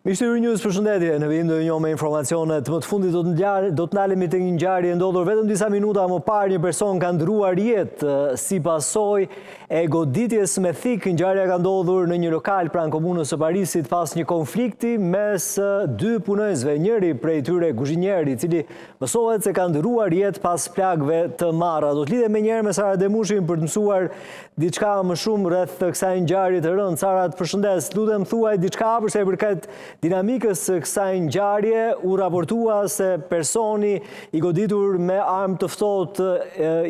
Mishtë News, përshëndetje, në vijim do një me informacionet më të fundit do të nalemi të një ngjarje ndodhur vetëm disa minuta më parë. Një person ka ndruar jetë si pasojë e goditjes me thik. Ngjarja ka ndodhur në një lokal pranë komunës së Parisit pas një konflikti mes dy punojësve, njëri prej tyre kuzhinjeri, i cili mësohet se ka ndruar jetë pas plagëve të marra. Do të lidhem me njëherë me Sara Demushin për të mësuar diçka më shumë rreth kësaj ngjarje të rëndë. Sara, të përshëndes, lutem thuaj diçka për sa i përket dinamikës së kësaj ngjarje. U raportua se personi i goditur me armë të ftohtë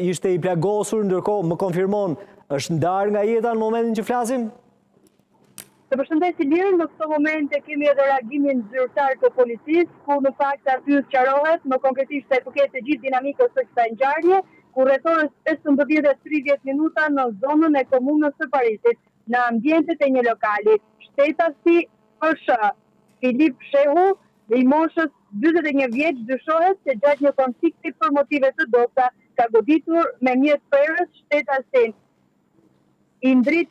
ishte i plagosur, ndërkohë më konfirmon është ndarë nga jeta në momentin që flasim? Të përshëndes Ilir, në këto momente kemi edhe reagimin zyrtar të policisë, ku në fakt aty sqarohet më konkretisht se përket të gjithë dinamikës së kësaj ngjarje, ku rreth orës 15:30 minuta në zonën e komunës së Parisit, në ambientet e një lokali, shtetasi është Filip Shehu, dhe i moshës 41 vjeç, dyshohet se gjatë një konflikti për motive të dobta ka goditur me mjet perës shtetasin Indrit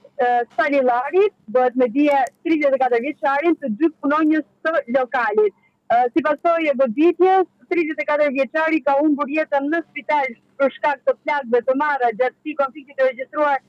Salillarit, bëhet me dije 34 vjeçarin, të dy punonjës të lokalit. Si pasojë e goditjes, 34 vjeçari ka humbur jetën në spital për shkak të plagëve të marra gjatë këtij konflikti të regjistruar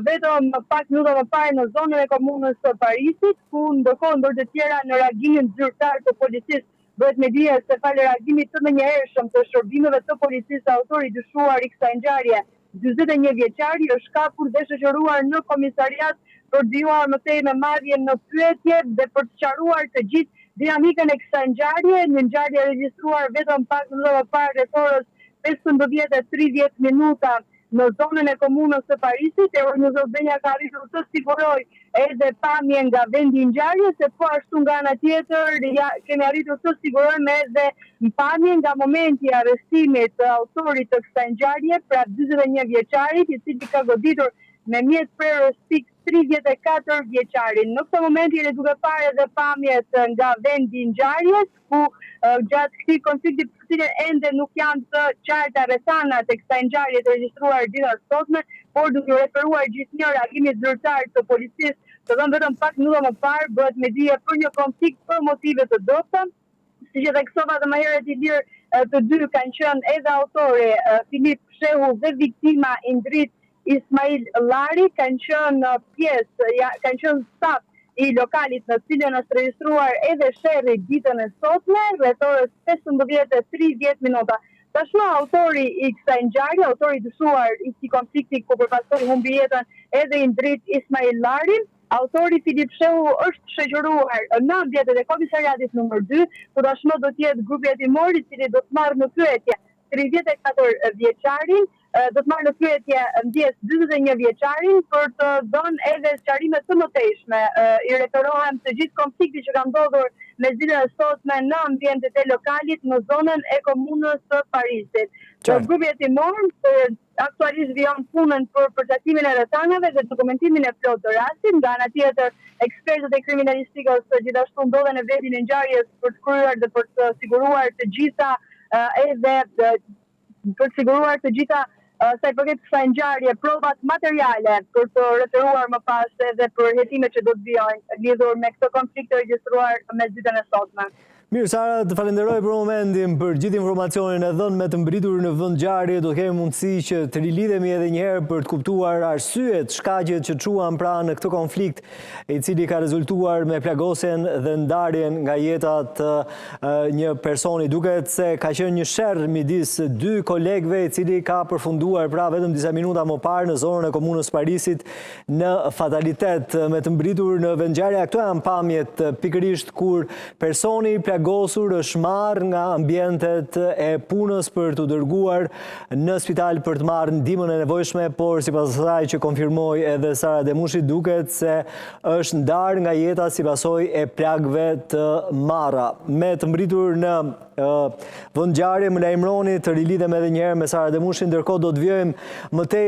vetëm pak minuta më parë në zonën e komunës së Parisit, ku ndërkohë ndër të tjera në reagimin zyrtar të policisë bëhet me dije se falë reagimit të menjëhershëm të shërbimeve të policisë, autori i dyshuar i kësaj ngjarje, 41 vjeçari, është kapur dhe shoqëruar në komisariat për dijuar më tej me marrjen në pyetje dhe për të sqaruar të gjithë dinamikën e kësaj ngjarje, një ngjarje regjistruar vetëm pak minuta më parë rreth orës 15:30 minuta në zonën e komunës së Parisit. Euronjus Albania ka arritur të sigurojë edhe pamje nga vendi i ngjarjes, se po ashtu nga ana tjetër kemi arritur të sigurojmë edhe pamje nga momenti i arrestimit të autorit të kësaj ngjarje, pra 41 vjeçarit, i cili ka goditur me mjet prerës fik 34 vjeçarin. Në këtë moment jeni duke parë edhe pamjet nga vendi i ngjarjes, ku gjatë këtij konflikti për cilën ende nuk janë të qarta rrethanat e kësaj ngjarje të regjistruar ditën e sotme, por duke referuar gjithnjë reagimit zyrtar të policisë, të dhënë vetëm pak minuta më parë, bëhet me dije për një konflikt për motive të dobta. Siç e theksova edhe më herët, Ilir, të dy kanë qenë edhe autori Filip Shehu dhe viktima Indrit Ismail Llari, kanë qenë pjesë, kanë qenë staf i lokalit në cilën është regjistruar edhe sherrri ditën e sotme, rreth orës 15:30 minuta. Tashmë autori i kësaj ngjarje, autori i dyshuar i këtij konflikti ku përpasoi humbi jetën edhe Indrit Ismail Llari, autori Filip Shehu është shoqëruar në ambientet e komisariatit numër 2, ku tashmë do të jetë grupi hetimor i cili do të marrë në pyetje 34 vjeçarin, do të marrë në pyetje ndjes 41 vjeçarin për të dhënë edhe sqarime të mëtejshme. I referohem të gjithë konflikti që ka ndodhur me ditën e sotme në ambientet e lokalit në zonën e komunës së Parisit. Grupi hetimor aktualisht vijon punën për përcaktimin e rrethanave dhe dokumentimin e plotë të rastit. Nga ana tjetër, ekspertët e kriminalistikës gjithashtu ndodhen në vendin e ngjarjes për të kryer dhe për të siguruar të gjitha sa i përket kësaj ngjarje, provat materiale për të referuar më pas edhe për hetimet që do të vijojnë lidhur me këtë konflikt të regjistruar mes ditën e sotme. Mirë, Sara, të falenderoj për momentin, për gjithë informacionin e dhënë me të mbritur në vend ngjarje. Do të kemi mundësi që të rilidhemi edhe një herë për të kuptuar arsyet, shkaqet që çuan pra në këtë konflikt, i cili ka rezultuar me plagosjen dhe ndarjen nga jeta të një personi. Duket se ka qenë një sherr midis dy kolegëve, i cili ka përfunduar pra vetëm disa minuta më parë në zonën e komunës Parisit në fatalitet. Me të mbritur në vend ngjarje, këto janë pamjet pikërisht kur personi plagosur është marrë nga ambientet e punës për të dërguar në spital për të marrë ndihmën e nevojshme, por sipas asaj që konfirmoi edhe Sara Demushi, duket se është ndarë nga jeta si pasojë e plagëve të marra. Me të mbritur në vend ngjarje, më lajmëroni të rilidhem edhe një herë me Sara Demushin, ndërkohë do të vijojmë më tej